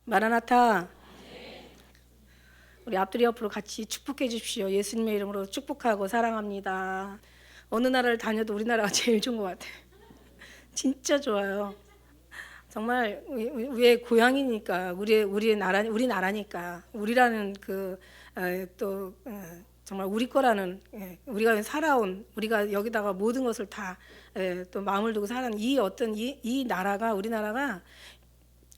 마라나타. 우리 앞뒤 옆으로 같이 축복해 주십시오. 예수님의 이름으로 축복하고 사랑합니다. 어느 나라를 다녀도 우리나라가 제일 좋은 것 같아요. 진짜 좋아요. 정말 우리의 고향이니까, 우리 나라니까, 우리라는 정말 우리 거라는, 우리가 살아온, 우리가 여기다가 모든 것을 다 또 마음을 두고 살아온 이 나라가, 우리나라가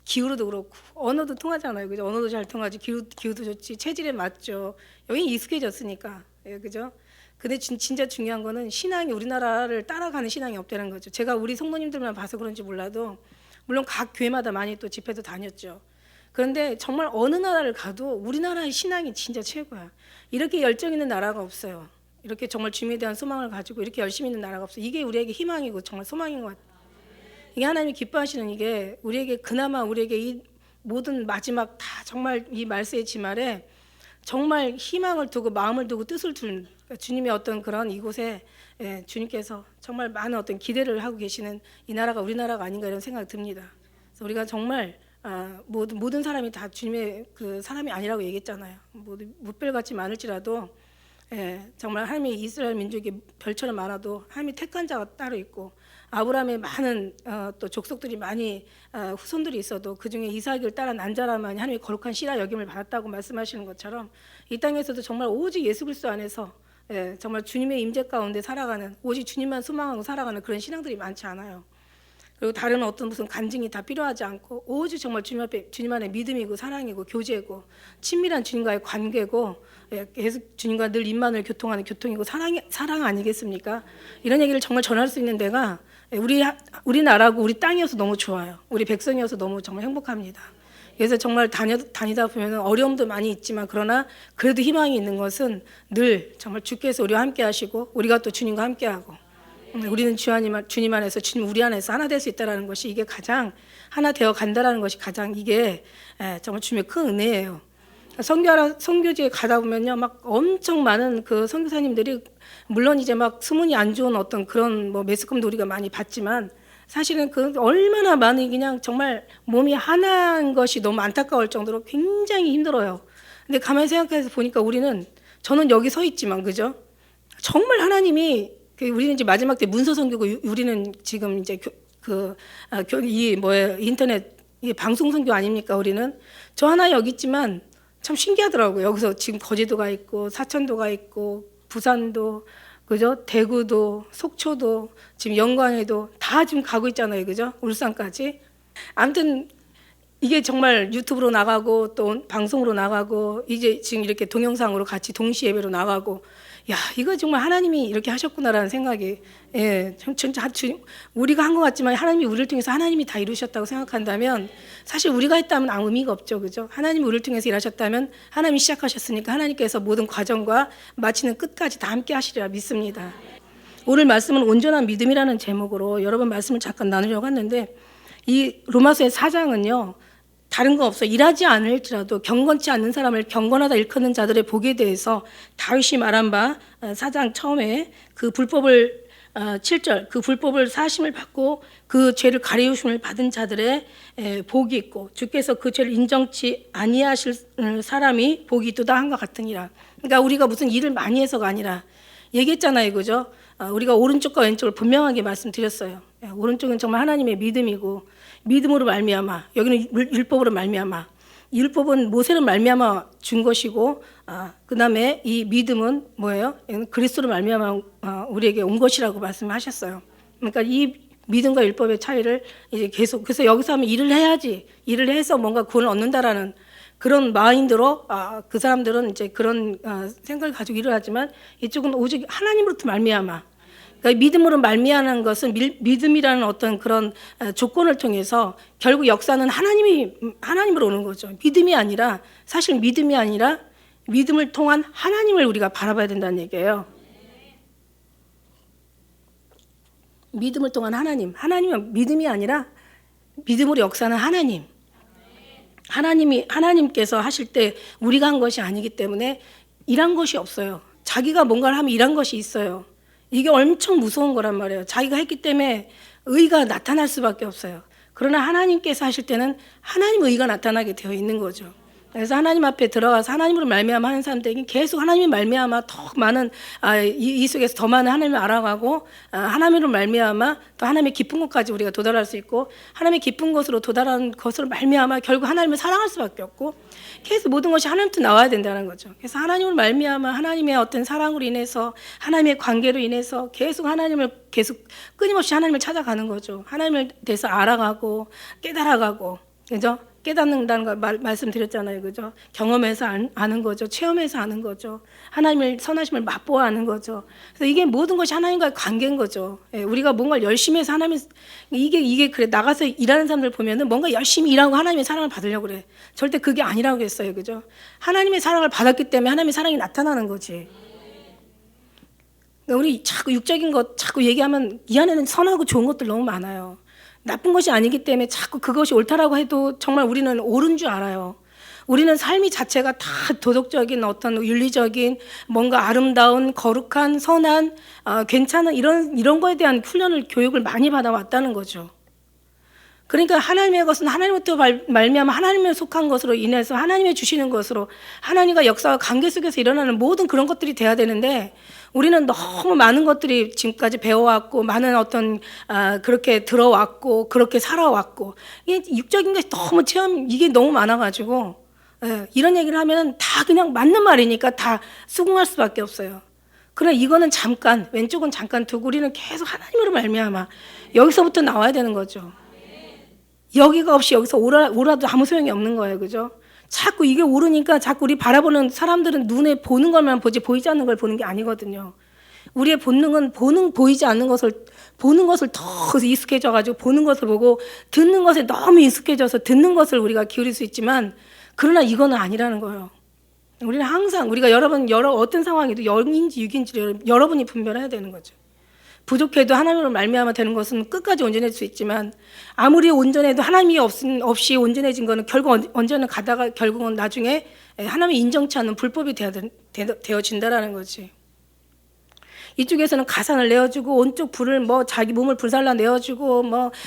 기후로도 그렇고 언어도 통하잖아요, 그죠? 언어도 잘 통하지, 기후도 좋지, 체질에 맞죠. 여기 익숙해졌으니까, 그죠? 근데 진짜 중요한 거는 신앙이 우리나라를 따라가는 신앙이 없다는 거죠. 제가 우리 성도님들만 봐서 그런지 몰라도 물론 각 교회마다 많이 또 집회도 다녔죠. 그런데 정말 어느 나라를 가도 우리나라의 신앙이 진짜 최고야. 이렇게 열정 있는 나라가 없어요. 이렇게 정말 주님에 대한 소망을 가지고 이렇게 열심히 있는 나라가 없어요. 이게 우리에게 희망이고 정말 소망인 것 같아요. 이게 하나님이 기뻐하시는, 이게 우리에게 그나마 우리에게 이 모든 마지막 다 정말 이 말세의 지말에 정말 희망을 두고 마음을 두고 뜻을 둔 주님의 어떤 그런 이곳에 주님께서 정말 많은 어떤 기대를 하고 계시는 이 나라가 우리나라가 아닌가 이런 생각이 듭니다. 그래서 우리가 정말 모든 사람이 다 주님의 그 사람이 아니라고 얘기했잖아요. 무별같이 많을지라도 정말 하나님의 이스라엘 민족이 별처럼 많아도 하나님이 택한 자가 따로 있고, 아브라함의 많은 또 족속들이 많이 후손들이 있어도 그중에 이삭을 따라 난 자라만 하나님의 거룩한 씨라 여김을 받았다고 말씀하시는 것처럼 이 땅에서도 정말 오직 예수 그리스도 안에서 정말 주님의 임재 가운데 살아가는, 오직 주님만 소망하고 살아가는 그런 신앙들이 많지 않아요. 그리고 다른 어떤 무슨 간증이 다 필요하지 않고 오직 정말 주님 안에 믿음이고 사랑이고 교제고 친밀한 주님과의 관계고 계속 주님과 늘 입만을 교통하는 교통이고 사랑 아니겠습니까? 이런 얘기를 정말 전할 수 있는 데가 우리 나라고 우리 땅이어서 너무 좋아요. 우리 백성이어서 너무 정말 행복합니다. 그래서 정말 다니다 보면 어려움도 많이 있지만, 그러나 그래도 희망이 있는 것은 늘 정말 주께서 우리와 함께 하시고 우리가 또 주님과 함께 하고, 우리는 주님 안에서, 주님 우리 안에서 하나 될 수 있다는 것이, 이게 가장 하나 되어 간다라는 것이 가장 이게 정말 주님의 큰 은혜예요. 선교지에 가다 보면요, 막 엄청 많은 그 선교사님들이, 물론 이제 막 소문이 안 좋은 어떤 그런 매스컴도 우리가 많이 봤지만, 사실은 그 얼마나 많이 그냥 정말 몸이 하나인 것이 너무 안타까울 정도로 굉장히 힘들어요. 근데 가만히 생각해서 보니까 저는 여기 서 있지만, 그죠? 정말 하나님이, 우리는 이제 마지막 때 문서 선교고, 우리는 지금 이제 인터넷 방송 선교 아닙니까? 우리는 저 하나 여기 있지만 참 신기하더라고요. 여기서 지금 거제도가 있고 사천도가 있고 부산도, 그죠? 대구도, 속초도, 지금 영광에도 다 지금 가고 있잖아요, 그죠? 울산까지. 아무튼 이게 정말 유튜브로 나가고 또 방송으로 나가고, 이제 지금 이렇게 동영상으로 같이 동시 예배로 나가고, 야, 이거 정말 하나님이 이렇게 하셨구나라는 생각이, 우리가 한 것 같지만 하나님이 우리를 통해서 하나님이 다 이루셨다고 생각한다면, 사실 우리가 했다면 아무 의미가 없죠, 그죠? 하나님이 우리를 통해서 일하셨다면, 하나님이 시작하셨으니까 하나님께서 모든 과정과 마치는 끝까지 다 함께 하시리라 믿습니다. 오늘 말씀은 온전한 믿음이라는 제목으로 여러 번 말씀을 잠깐 나누려고 했는데, 이 로마서의 4장은요 다른 거 없어. 일하지 않을지라도 경건치 않는 사람을 경건하다 일컫는 자들의 복에 대해서 다윗이 말한 바 4장 처음에 그 불법을 7절 그 불법을 사심을 받고 그 죄를 가리우심을 받은 자들의 복이 있고, 주께서 그 죄를 인정치 아니하실 사람이 복이 있도다 한과 같으니라. 그러니까 우리가 무슨 일을 많이 해서가 아니라, 얘기했잖아요, 그죠? 우리가 오른쪽과 왼쪽을 분명하게 말씀드렸어요. 오른쪽은 정말 하나님의 믿음이고, 믿음으로 말미암아, 여기는 율법으로 말미암아, 율법은 모세로 말미암아 준 것이고, 그 다음에 이 믿음은 뭐예요? 그리스도로 말미암아 우리에게 온 것이라고 말씀하셨어요. 그러니까 이 믿음과 율법의 차이를 이제 계속, 그래서 여기서 하면 일을 해야지, 일을 해서 뭔가 구원을 얻는다라는 그런 마인드로 그 사람들은 이제 그런 생각을 가지고 일을 하지만, 이쪽은 오직 하나님으로부터 말미암아, 그러니까 믿음으로 말미암는 것은 믿음이라는 어떤 그런 조건을 통해서 결국 역사는 하나님으로 오는 거죠. 믿음이 아니라, 사실 믿음이 아니라 믿음을 통한 하나님을 우리가 바라봐야 된다는 얘기예요. 믿음을 통한 하나님은 믿음이 아니라 믿음으로 역사는 하나님께서 하실 때 우리가 한 것이 아니기 때문에 일한 것이 없어요. 자기가 뭔가를 하면 일한 것이 있어요. 이게 엄청 무서운 거란 말이에요. 자기가 했기 때문에 의가 나타날 수밖에 없어요. 그러나 하나님께서 하실 때는 하나님 의가 나타나게 되어 있는 거죠. 그래서 하나님 앞에 들어가서 하나님으로 말미암아 하는 사람들에게 계속 하나님이 말미암아 더 많은 이 속에서 더 많은 하나님을 알아가고 하나님으로 말미암아 또 하나님의 깊은 곳까지 우리가 도달할 수 있고 하나님의 깊은 곳으로 도달하는 것으로 말미암아 결국 하나님을 사랑할 수밖에 없고 계속 모든 것이 하나님부터 나와야 된다는 거죠. 그래서 하나님을 말미암아 하나님의 어떤 사랑으로 인해서 하나님의 관계로 인해서 계속 하나님을 계속 끊임없이 하나님을 찾아가는 거죠. 하나님을 대해서 알아가고 깨달아가고 그죠? 깨닫는다는 거 말씀드렸잖아요. 그죠? 경험해서 아는 거죠. 체험해서 아는 거죠. 하나님의 선하심을 맛보아 아는 거죠. 그래서 이게 모든 것이 하나님과의 관계인 거죠. 예, 우리가 뭔가를 열심히 해서 하나님 이게 그래 나가서 일하는 사람들 보면은 뭔가 열심히 일하고 하나님의 사랑을 받으려고 그래. 절대 그게 아니라고 했어요. 그죠? 하나님의 사랑을 받았기 때문에 하나님의 사랑이 나타나는 거지. 그러니까 우리 자꾸 육적인 것 자꾸 얘기하면 이 안에는 선하고 좋은 것들 너무 많아요. 나쁜 것이 아니기 때문에 자꾸 그것이 옳다라고 해도 정말 우리는 옳은 줄 알아요. 우리는 삶이 자체가 다 도덕적인 어떤 윤리적인 뭔가 아름다운 거룩한 선한 괜찮은 이런 거에 대한 훈련을 교육을 많이 받아왔다는 거죠. 그러니까 하나님의 것은 하나님부터 말미암아 하나님에 속한 것으로 인해서 하나님의 주시는 것으로 하나님과 역사와 관계 속에서 일어나는 모든 그런 것들이 돼야 되는데 우리는 너무 많은 것들이 지금까지 배워왔고 많은 어떤 그렇게 들어왔고 그렇게 살아왔고 이게 육적인 것이 너무 이게 너무 많아가지고 이런 얘기를 하면 다 그냥 맞는 말이니까 다 수긍할 수밖에 없어요. 그러나 이거는 잠깐 왼쪽은 잠깐 두고 우리는 계속 하나님으로 말미암아 여기서부터 나와야 되는 거죠. 여기가 없이 여기서 오라도 아무 소용이 없는 거예요. 그죠? 자꾸 이게 오르니까 자꾸 우리 바라보는 사람들은 눈에 보는 것만 보지 보이지 않는 걸 보는 게 아니거든요. 우리의 본능은 보이지 않는 것을 보는 것을 더 익숙해져가지고 보는 것을 보고 듣는 것에 너무 익숙해져서 듣는 것을 우리가 기울일 수 있지만 그러나 이거는 아니라는 거예요. 우리는 항상 우리가 여러 어떤 상황에도 영인지 육인지 여러분이 분별해야 되는 거죠. 부족해도 하나님으로 말미암아 되는 것은 끝까지 온전해질 수 있지만 아무리 온전해도 하나님이 없이 온전해진 거는 결국 언제는 가다가 결국은 나중에 하나님이 인정치 않는 불법이 되어진다라는 거지. 이쪽에서는 가산을 내어주고 온쪽 불을 자기 몸을 불살라 내어주고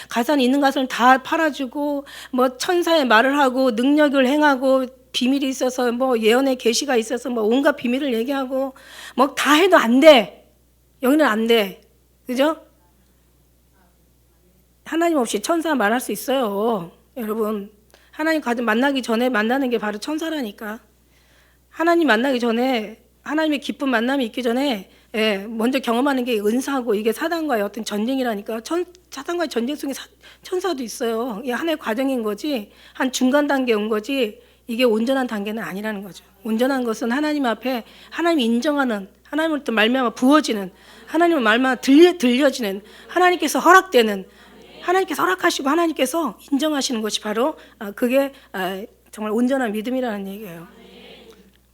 가산이 있는 가산을 다 팔아주고 천사의 말을 하고 능력을 행하고 비밀이 있어서 예언의 계시가 있어서 온갖 비밀을 얘기하고 다 해도 안 돼. 여기는 안 돼. 그죠? 하나님 없이 천사 말할 수 있어요. 여러분 하나님 만나기 전에 만나는 게 바로 천사라니까. 하나님 만나기 전에 하나님의 기쁜 만남이 있기 전에 먼저 경험하는 게 은사고 이게 사단과의 어떤 전쟁이라니까. 사단과의 전쟁 속에 천사도 있어요. 이게 하나의 과정인 거지 한 중간 단계에 온 거지 이게 온전한 단계는 아니라는 거죠. 온전한 것은 하나님 앞에 하나님이 인정하는 하나님으로부터 말미암아 부어지는 하나님의 말만 들려지는 하나님께서 허락되는 하나님께서 허락하시고 하나님께서 인정하시는 것이 바로 그게 정말 온전한 믿음이라는 얘기예요.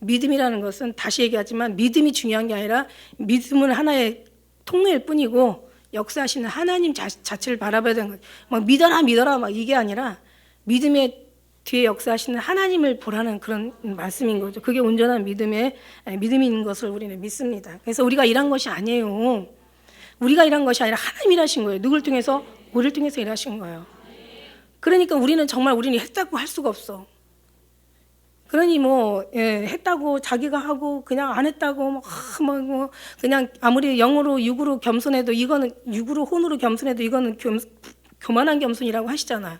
믿음이라는 것은 다시 얘기하지만 믿음이 중요한 게 아니라 믿음은 하나의 통로일 뿐이고 역사하시는 하나님 자체를 바라봐야 되는 거예요. 막 믿어라 막 이게 아니라 믿음의 뒤에 역사하시는 하나님을 보라는 그런 말씀인 거죠. 그게 온전한 믿음이 있는 것을 우리는 믿습니다. 그래서 우리가 일한 것이 아니에요. 우리가 일한 것이 아니라 하나님이 일하신 거예요. 누굴 통해서? 우리를 통해서 일하신 거예요. 그러니까 우리는 했다고 할 수가 없어. 그러니 했다고 자기가 하고 그냥 안 했다고 그냥 아무리 영으로 육으로 겸손해도 이거는 육으로 혼으로 겸손해도 이거는 교만한 겸손이라고 하시잖아요.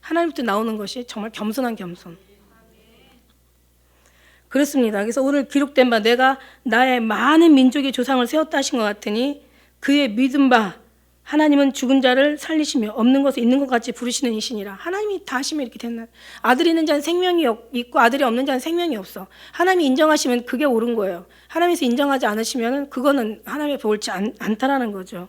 하나님부터 나오는 것이 정말 겸손한 겸손. 그렇습니다. 그래서 오늘 기록된 바 내가 나의 많은 민족의 조상을 세웠다 하신 것 같으니 그의 믿은 바 하나님은 죽은 자를 살리시며 없는 것을 있는 것 같이 부르시는 이시니라. 하나님이 다 하시면 이렇게 됐나. 아들이 있는 자는 생명이 있고 아들이 없는 자는 생명이 없어. 하나님이 인정하시면 그게 옳은 거예요. 하나님께서 인정하지 않으시면 그거는 하나님의 옳지 않다라는 거죠.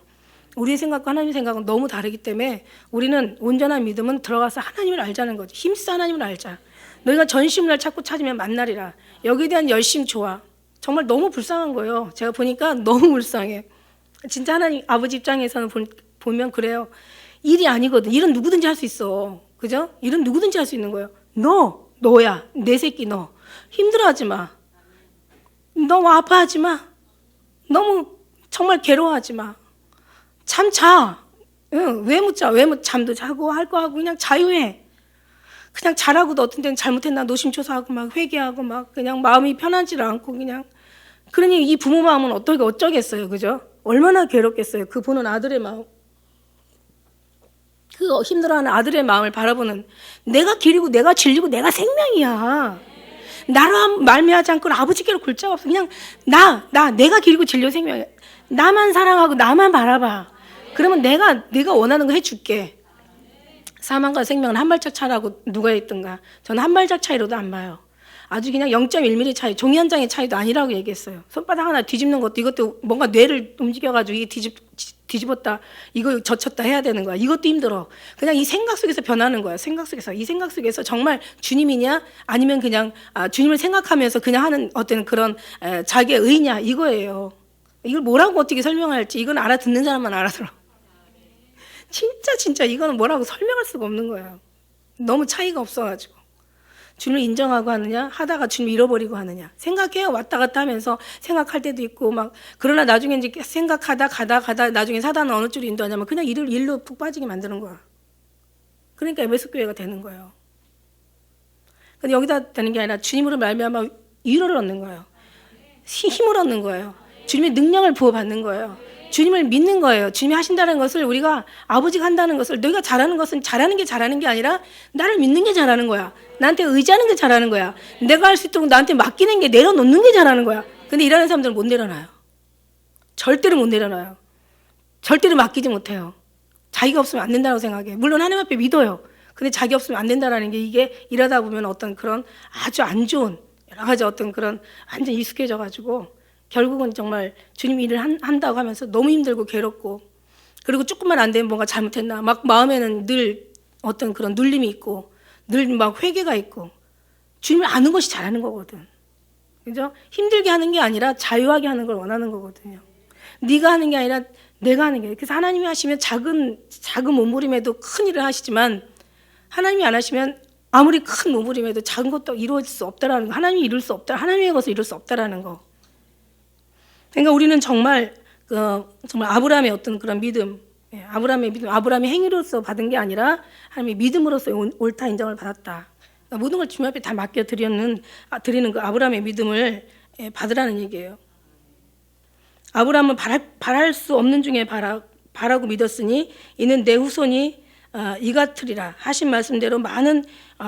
우리의 생각과 하나님의 생각은 너무 다르기 때문에 우리는 온전한 믿음은 들어가서 하나님을 알자는 거죠. 힘써 하나님을 알자. 너희가 전심을 찾고 찾으면 만나리라. 여기에 대한 열심 좋아. 정말 너무 불쌍한 거예요. 제가 보니까 너무 불쌍해. 진짜 하나님 아버지 입장에서는 보면 그래요. 일이 아니거든. 일은 누구든지 할 수 있어. 그죠? 일은 누구든지 할 수 있는 거예요. 너야. 내 새끼 너. 힘들어하지 마. 너무 아파하지 마. 너무 정말 괴로워하지 마. 참자. 응, 왜 못 자? 왜 못 잠도 자고 할 거 하고 그냥 자유해. 그냥 잘하고도 어떤 때는 잘못했나 노심초사하고 막 회개하고 막 그냥 마음이 편하지 않고 그냥. 그러니 이 부모 마음은 어쩌겠어요, 그죠? 얼마나 괴롭겠어요. 그 보는 아들의 마음. 그 힘들어하는 아들의 마음을 바라보는, 내가 길이고 내가 진리고 내가 생명이야. 나로 말미하지 않고 아버지께로 굴 자가 없어. 그냥 내가 길이고 진리고 생명이야. 나만 사랑하고 나만 바라봐. 그러면 내가 원하는 거 해줄게. 사망과 생명은 한 발짝 차라고 누가 했던가. 저는 한 발짝 차이로도 안 봐요. 아주 그냥 0.1mm 차이, 종이 한 장의 차이도 아니라고 얘기했어요. 손바닥 하나 뒤집는 것도 이것도 뭔가 뇌를 움직여가지고 이게 뒤집었다, 이거 젖혔다 해야 되는 거야. 이것도 힘들어. 그냥 이 생각 속에서 변하는 거야. 생각 속에서. 이 생각 속에서 정말 주님이냐 아니면 그냥 주님을 생각하면서 그냥 하는 어떤 그런 자기의 의냐 이거예요. 이걸 뭐라고 어떻게 설명할지 이건 알아듣는 사람만 알아들어. 진짜 이거는 뭐라고 설명할 수가 없는 거예요. 너무 차이가 없어가지고. 주님을 인정하고 하느냐, 하다가 주님 잃어버리고 하느냐. 생각해요. 왔다 갔다 하면서 생각할 때도 있고 막. 그러나 나중에 이제 생각하다 가다 나중에 사단은 어느 쪽으로 인도하냐면 그냥 일로 푹 빠지게 만드는 거야. 그러니까 에베소 교회가 되는 거예요. 근데 여기다 되는 게 아니라 주님으로 말미암아 위로를 얻는 거예요. 힘을 얻는 거예요. 주님의 능력을 부어받는 거예요. 주님을 믿는 거예요. 주님이 하신다는 것을 우리가 아버지가 한다는 것을 너희가 잘하는 것은 잘하는 게 아니라 나를 믿는 게 잘하는 거야. 나한테 의지하는 게 잘하는 거야. 내가 할 수 있도록 나한테 맡기는 게 내려놓는 게 잘하는 거야. 근데 일하는 사람들은 못 내려놔요. 절대로 못 내려놔요. 절대로 맡기지 못해요. 자기가 없으면 안 된다고 생각해. 물론 하나님 앞에 믿어요. 근데 자기 없으면 안 된다라는 게 이게 일하다 보면 어떤 그런 아주 안 좋은 여러 가지 어떤 그런 완전 익숙해져 가지고 결국은 정말 주님 일을 한다고 하면서 너무 힘들고 괴롭고 그리고 조금만 안 되면 뭔가 잘못했나 막 마음에는 늘 어떤 그런 눌림이 있고 늘 막 회개가 있고 주님을 아는 것이 잘하는 거거든. 그죠? 힘들게 하는 게 아니라 자유하게 하는 걸 원하는 거거든요. 네가 하는 게 아니라 내가 하는 게. 그래서 하나님이 하시면 작은 몸부림에도 큰 일을 하시지만 하나님이 안 하시면 아무리 큰 몸부림에도 작은 것도 이루어질 수 없다라는 거. 하나님이 이룰 수 없다. 하나님의 것을 이룰 수 없다라는 거. 그러니까 우리는 정말 아브라함의 어떤 그런 믿음, 아브라함의 믿음, 아브라함이 행위로서 받은 게 아니라 하나님의 믿음으로서 옳다 인정을 받았다. 그러니까 모든 걸 주님 앞에 다 맡겨 드리는 그 아브라함의 믿음을 받으라는 얘기예요. 아브라함은 바랄 수 없는 중에 바라고 믿었으니 이는 내 후손이 이 같으리라 하신 말씀대로 많은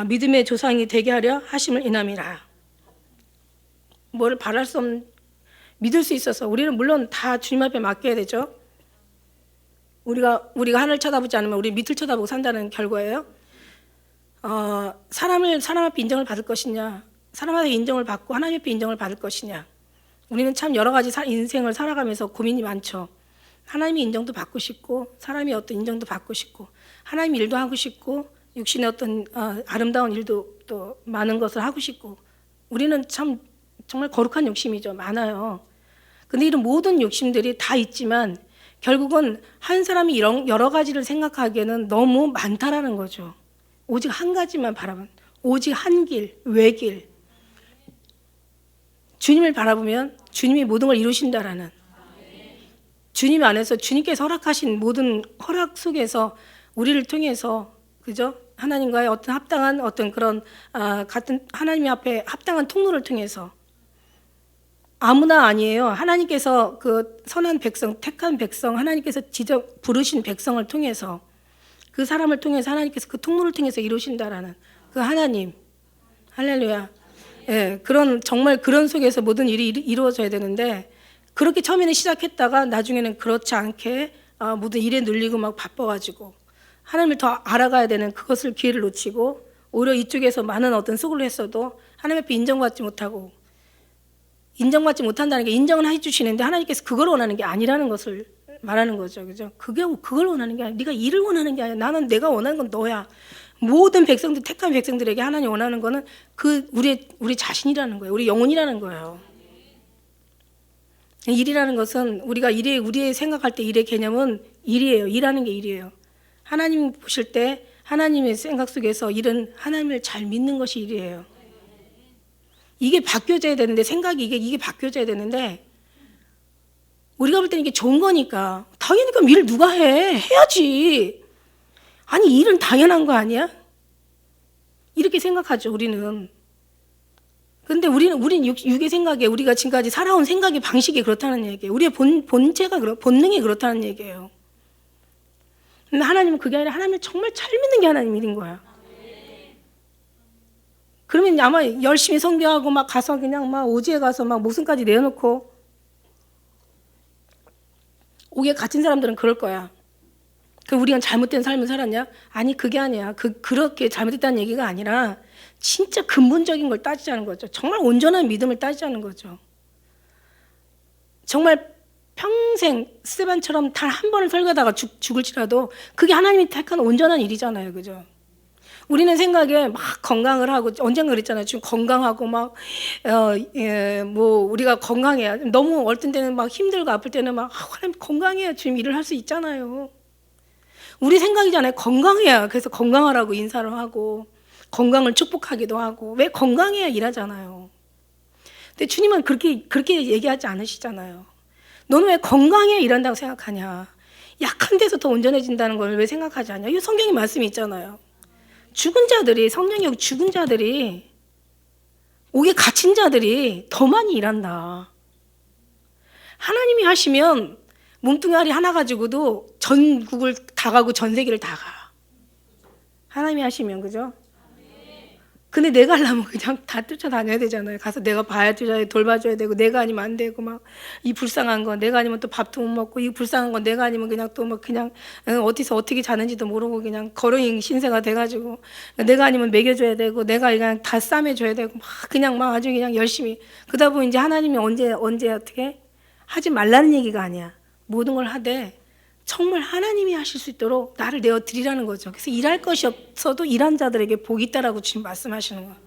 믿음의 조상이 되게 하려 하심을 인함이라. 뭘 바랄 수 없는 믿을 수 있어서 우리는 물론 다 주님 앞에 맡겨야 되죠. 우리가 하늘 쳐다보지 않으면 우리 밑을 쳐다보고 산다는 결과예요. 사람 앞에 인정을 받을 것이냐, 사람 앞에 인정을 받고 하나님 앞에 인정을 받을 것이냐. 우리는 참 여러 가지 인생을 살아가면서 고민이 많죠. 하나님의 인정도 받고 싶고 사람의 어떤 인정도 받고 싶고 하나님의 일도 하고 싶고 육신의 어떤 아름다운 일도 또 많은 것을 하고 싶고 우리는 참 정말 거룩한 욕심이죠. 많아요. 근데 이런 모든 욕심들이 다 있지만 결국은 한 사람이 여러 가지를 생각하기에는 너무 많다라는 거죠. 오직 한 가지만 바라보면 오직 한 길, 외길. 주님을 바라보면 주님이 모든 걸 이루신다라는 주님 안에서 주님께서 허락하신 모든 허락 속에서 우리를 통해서 그죠? 하나님과의 어떤 합당한 어떤 그런 같은 하나님 앞에 합당한 통로를 통해서 아무나 아니에요. 하나님께서 그 선한 백성, 택한 백성, 하나님께서 지적 부르신 백성을 통해서 그 사람을 통해서 하나님께서 그 통로를 통해서 이루신다라는 그 하나님. 할렐루야. 예, 정말 그런 속에서 모든 일이 이루어져야 되는데 그렇게 처음에는 시작했다가 나중에는 그렇지 않게 모든 일에 눌리고 막 바빠가지고 하나님을 더 알아가야 되는 그것을 기회를 놓치고 오히려 이쪽에서 많은 어떤 수고를 했어도 하나님 앞에 인정받지 못한다는 게 인정은 해주시는데 하나님께서 그걸 원하는 게 아니라는 것을 말하는 거죠. 그죠? 그걸 원하는 게 아니라 네가 일을 원하는 게 아니라 나는 내가 원하는 건 너야. 모든 백성들, 택한 백성들에게 하나님 원하는 거는 우리 자신이라는 거예요. 우리 영혼이라는 거예요. 일이라는 것은 우리의 생각할 때 일의 개념은 일이에요. 일하는 게 일이에요. 하나님 보실 때 하나님의 생각 속에서 일은 하나님을 잘 믿는 것이 일이에요. 이게 바뀌어져야 되는데 생각이 이게 바뀌어져야 되는데 우리가 볼 때는 이게 좋은 거니까. 당연히 그럼 일 누가 해? 해야지. 아니 일은 당연한 거 아니야? 이렇게 생각하죠 우리는. 근데 우리는 육의 생각에 우리가 지금까지 살아온 생각의 방식이 그렇다는 얘기예요. 우리의 본체가 본능이 그렇다는 얘기예요. 근데 하나님은 그게 아니라 하나님을 정말 잘 믿는 게 하나님 일인 거야. 그러면 아마 열심히 선교하고 막 가서 그냥 막 오지에 가서 막 목숨까지 내어놓고 오기에 갇힌 사람들은 그럴 거야. 그 우리가 잘못된 삶을 살았냐? 아니 그게 아니야. 그렇게 잘못했다는 얘기가 아니라 진짜 근본적인 걸 따지자는 거죠. 정말 온전한 믿음을 따지자는 거죠. 정말 평생 스테반처럼 단 한 번을 설교하다가 죽을지라도 그게 하나님이 택한 온전한 일이잖아요. 그죠? 우리는 생각에 막 건강을 하고 언젠가 그랬잖아요. 지금 건강하고 막 뭐 우리가 건강해야 너무 어떤 때는 막 힘들고 아플 때는 막 하나님 건강해야 지금 일을 할 수 있잖아요. 우리 생각이잖아요. 건강해야 그래서 건강하라고 인사를 하고 건강을 축복하기도 하고 왜 건강해야 일하잖아요. 근데 주님은 그렇게 얘기하지 않으시잖아요. 너는 왜 건강해야 일한다고 생각하냐? 약한 데서 더 온전해진다는 걸 왜 생각하지 않냐? 이 성경에 말씀이 있잖아요. 죽은 자들이 성령이 죽은 자들이 옥에 갇힌 자들이 더 많이 일한다. 하나님이 하시면 몸뚱아리 하나 가지고도 전국을 다 가고 전 세계를 다 가. 하나님이 하시면 그죠? 근데 내가 하려면 그냥 다 쫓아다녀야 되잖아요. 가서 내가 봐줘야 돌봐줘야 되고 내가 아니면 안 되고 막 이 불쌍한 거 내가 아니면 또 밥도 못 먹고 이 불쌍한 거 내가 아니면 그냥 또 막 그냥 어디서 어떻게 자는지도 모르고 그냥 거렁이 신세가 돼가지고 내가 아니면 먹여줘야 되고 내가 그냥 다 싸매줘야 되고 막 그냥 막 아주 그냥 열심히 그러다 보면 이제 하나님이 언제 어떻게 하지 말라는 얘기가 아니야. 모든 걸 하되 정말 하나님이 하실 수 있도록 나를 내어 드리라는 거죠. 그래서 일할 것이 없어도 일한 자들에게 복이 있다라고 지금 말씀하시는 거예요.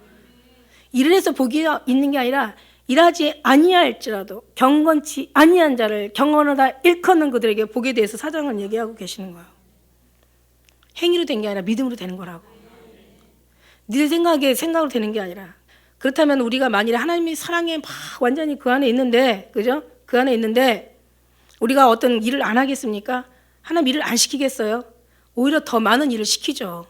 일을 해서 복이 있는 게 아니라 일하지 아니할지라도 경건치 아니한 자를 경건하다 일컫는 그들에게 복에 대해서 사장은 얘기하고 계시는 거예요. 행위로 된 게 아니라 믿음으로 되는 거라고. 네 생각으로 되는 게 아니라. 그렇다면 우리가 만일에 하나님의 사랑에 막 완전히 그 안에 있는데, 그죠? 그 안에 있는데 우리가 어떤 일을 안 하겠습니까? 하나님 일을 안 시키겠어요? 오히려 더 많은 일을 시키죠.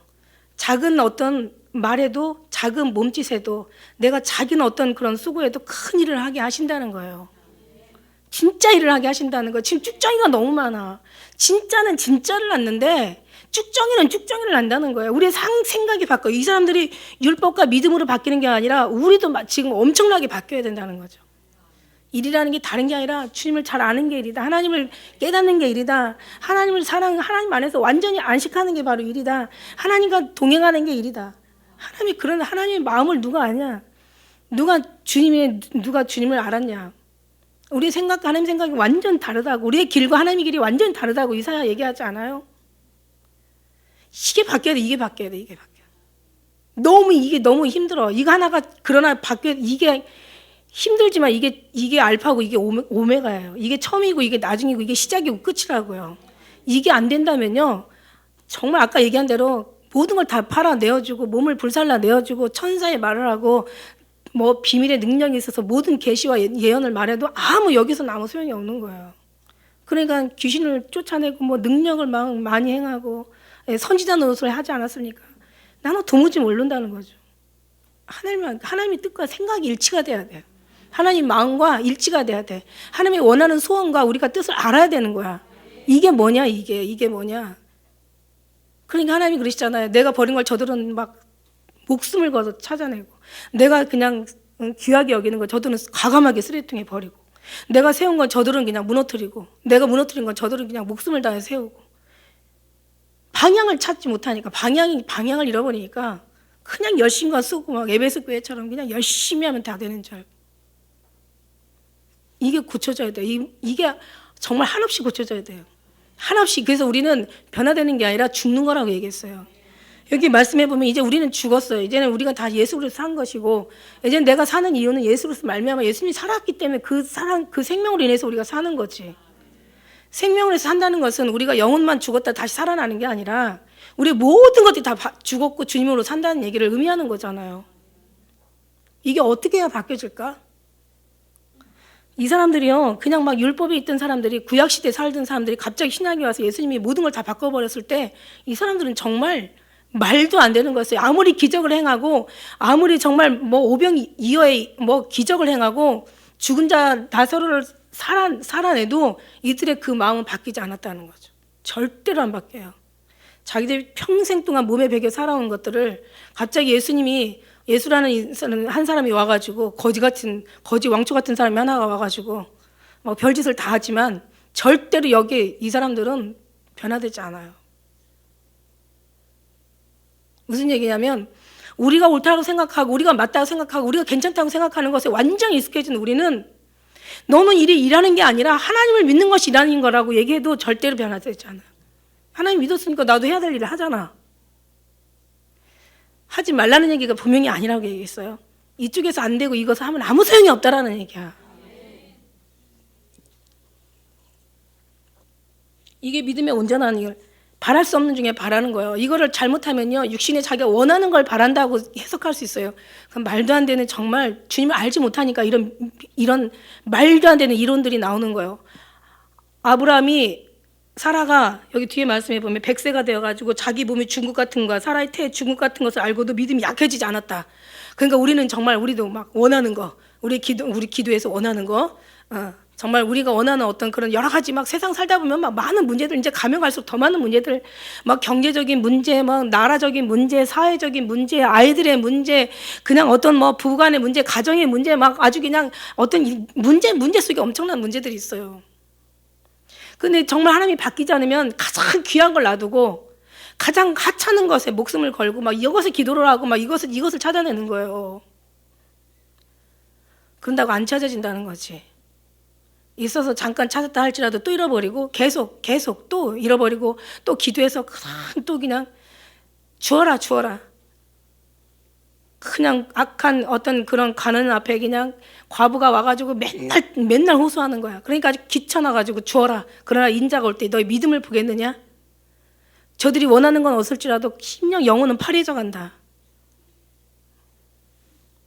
작은 어떤 말에도 작은 몸짓에도 내가 작은 어떤 그런 수고에도 큰 일을 하게 하신다는 거예요. 진짜 일을 하게 하신다는 거예요. 지금 쭉정이가 너무 많아. 진짜는 진짜를 낳는데 쭉정이는 쭉정이를 낳는다는 거예요. 우리의 생각이 바뀌어요. 이 사람들이 율법과 믿음으로 바뀌는 게 아니라 우리도 지금 엄청나게 바뀌어야 된다는 거죠. 일이라는 게 다른 게 아니라 주님을 잘 아는 게 일이다. 하나님을 깨닫는 게 일이다. 하나님을 하나님 안에서 완전히 안식하는 게 바로 일이다. 하나님과 동행하는 게 일이다. 하나님의 마음을 누가 아냐? 누가 주님을 알았냐? 우리의 생각과 하나님 생각이 완전 다르다고. 우리의 길과 하나님의 길이 완전 다르다고 이사야 얘기하지 않아요? 이게 바뀌어야 돼. 이게 바뀌어야 돼. 이게 바뀌어야 돼. 이게 너무 힘들어. 이거 하나가 그러나 바뀌어야 돼. 이게 힘들지만 이게 알파고 이게 오메가예요. 이게 처음이고 이게 나중이고 이게 시작이고 끝이라고요. 이게 안 된다면요. 정말 아까 얘기한 대로 모든 걸 다 팔아 내어주고 몸을 불살라 내어주고 천사의 말을 하고 뭐 비밀의 능력이 있어서 모든 계시와 예언을 말해도 여기서는 아무 소용이 없는 거예요. 그러니까 귀신을 쫓아내고 뭐 능력을 막 많이 행하고 선지자 노릇을 하지 않았습니까? 나는 도무지 모른다는 거죠. 하나님의 뜻과 생각이 일치가 돼야 돼. 하나님 마음과 일치가 돼야 돼. 하나님이 원하는 소원과 우리가 뜻을 알아야 되는 거야. 이게 뭐냐 이게 뭐냐. 그러니까 하나님이 그러시잖아요. 내가 버린 걸 저들은 막 목숨을 걸어서 찾아내고 내가 그냥 귀하게 여기는 걸 저들은 과감하게 쓰레기통에 버리고 내가 세운 건 저들은 그냥 무너뜨리고 내가 무너뜨린 건 저들은 그냥 목숨을 다해 세우고 방향을 찾지 못하니까 방향을 잃어버리니까 그냥 열심과 쓰고 막 에베소 교회처럼 그냥 열심히 하면 다 되는 줄 알고 이게 고쳐져야 돼요. 이게 정말 한없이 고쳐져야 돼요. 한없이. 그래서 우리는 변화되는 게 아니라 죽는 거라고 얘기했어요. 여기 말씀해 보면 이제 우리는 죽었어요. 이제는 우리가 다 예수로 산 것이고 이제는 내가 사는 이유는 예수로서 말미암아 예수님이 살았기 때문에 그 생명으로 인해서 우리가 사는 거지. 생명으로 해서 산다는 것은 우리가 영혼만 죽었다 다시 살아나는 게 아니라 우리 모든 것들이 다 죽었고 주님으로 산다는 얘기를 의미하는 거잖아요. 이게 어떻게 해야 바뀌어질까? 이 사람들이요, 그냥 막 율법에 있던 사람들이, 구약시대에 살던 사람들이 갑자기 신약에 와서 예수님이 모든 걸 다 바꿔버렸을 때 이 사람들은 정말 말도 안 되는 거였어요. 아무리 기적을 행하고, 아무리 정말 뭐 오병이어의 뭐 기적을 행하고, 죽은 자 나사로를 살아내도 이들의 그 마음은 바뀌지 않았다는 거죠. 절대로 안 바뀌어요. 자기들 평생 동안 몸에 배겨 살아온 것들을 갑자기 예수라는 한 사람이 와가지고 거지 왕초 같은 사람이 하나가 와가지고 뭐 별짓을 다 하지만 절대로 여기 이 사람들은 변화되지 않아요. 무슨 얘기냐면 우리가 옳다고 생각하고 우리가 맞다고 생각하고 우리가 괜찮다고 생각하는 것에 완전히 익숙해진 우리는 너는 일하는 게 아니라 하나님을 믿는 것이 일하는 거라고 얘기해도 절대로 변화되지 않아요. 하나님 믿었으니까 나도 해야 될 일을 하잖아. 하지 말라는 얘기가 분명히 아니라고 얘기했어요. 이쪽에서 안 되고 이것을 하면 아무 소용이 없다라는 얘기야. 이게 믿음의 온전한 일, 바랄 수 없는 중에 바라는 거예요. 이거를 잘못하면요, 육신에 자기가 원하는 걸 바란다고 해석할 수 있어요. 그럼 말도 안 되는, 정말 주님을 알지 못하니까 이런 말도 안 되는 이론들이 나오는 거예요. 사라가 여기 뒤에 말씀해 보면 100세가 되어가지고 자기 몸이 중국 같은 거, 사라의 태에 중국 같은 것을 알고도 믿음이 약해지지 않았다. 그러니까 우리는 정말 우리도 막 원하는 거, 우리 기도에서 원하는 거, 정말 우리가 원하는 어떤 그런 여러 가지 막 세상 살다 보면 막 많은 문제들, 이제 가면 갈수록 더 많은 문제들, 막 경제적인 문제, 막 나라적인 문제, 사회적인 문제, 아이들의 문제, 그냥 어떤 뭐 부부간의 문제, 가정의 문제, 막 아주 그냥 어떤 문제 속에 엄청난 문제들이 있어요. 근데 정말 하나님이 바뀌지 않으면 가장 귀한 걸 놔두고 가장 하찮은 것에 목숨을 걸고 막 이것을 기도를 하고 막 이것을 찾아내는 거예요. 그런다고 안 찾아진다는 거지. 있어서 잠깐 찾았다 할지라도 또 잃어버리고 계속 또 잃어버리고 또 기도해서 또 그냥 주어라. 그냥 악한 어떤 그런 가는 앞에 그냥 과부가 와가지고 맨날 호소하는 거야. 그러니까 아주 귀찮아가지고 주어라. 그러나 인자가 올 때 너희 믿음을 보겠느냐? 저들이 원하는 건 없을지라도 심령 영혼은 파리해져 간다.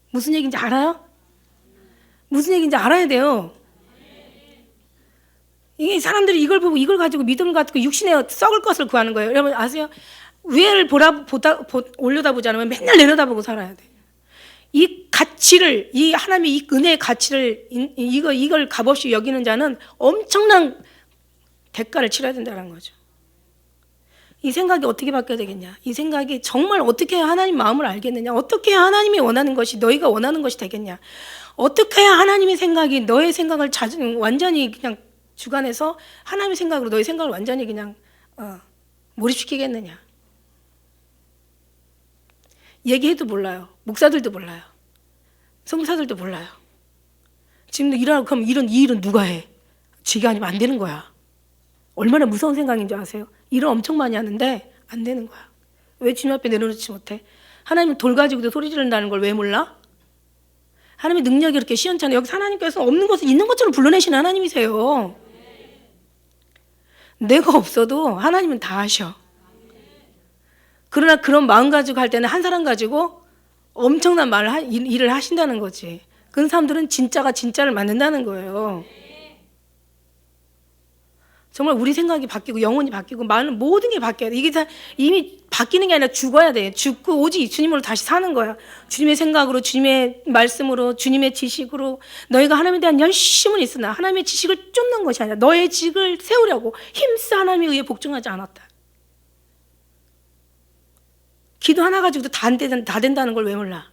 무슨 얘기인지 알아요? 무슨 얘기인지 알아야 돼요. 이게 사람들이 이걸 보고 이걸 가지고 믿음을 가지고 육신에 썩을 것을 구하는 거예요. 여러분 아세요? 위를 올려다보지 않으면 맨날 내려다보고 살아야 돼. 이 가치를, 이 하나님의 이 은혜의 가치를 이걸 값없이 여기는 자는 엄청난 대가를 치러야 된다는 거죠. 이 생각이 어떻게 바뀌어야 되겠냐? 이 생각이 정말 어떻게 해야 하나님 마음을 알겠느냐? 어떻게 해야 하나님이 원하는 것이 너희가 원하는 것이 되겠냐? 어떻게 해야 하나님의 생각이 너의 생각을 완전히 그냥 주관해서 하나님의 생각으로 너의 생각을 완전히 그냥 몰입시키겠느냐? 얘기해도 몰라요. 목사들도 몰라요. 선교사들도 몰라요. 지금도 일하고 그럼 이 일은 누가 해? 지가 아니면 안 되는 거야. 얼마나 무서운 생각인 줄 아세요? 일을 엄청 많이 하는데 안 되는 거야. 왜 주님 앞에 내려놓지 못해? 하나님은 돌 가지고도 소리 지른다는 걸 왜 몰라? 하나님의 능력이 이렇게 시원찮아요. 여기 하나님께서 없는 것을 있는 것처럼 불러내시는 하나님이세요. 내가 없어도 하나님은 다 하셔. 그러나 그런 마음 가지고 할 때는 한 사람 가지고 엄청난 일을 하신다는 거지. 그런 사람들은 진짜가 진짜를 만든다는 거예요. 정말 우리 생각이 바뀌고 영혼이 바뀌고 많은 모든 게 바뀌어야 돼. 이게 다 이미 바뀌는 게 아니라 죽어야 돼. 죽고 오직 주님으로 다시 사는 거야. 주님의 생각으로, 주님의 말씀으로, 주님의 지식으로. 너희가 하나님에 대한 열심은 있으나 하나님의 지식을 쫓는 것이 아니라 너의 지식을 세우려고 힘써 하나님에 의해 복종하지 않았다. 기도 하나 가지고도 다 된다는 걸 왜 몰라?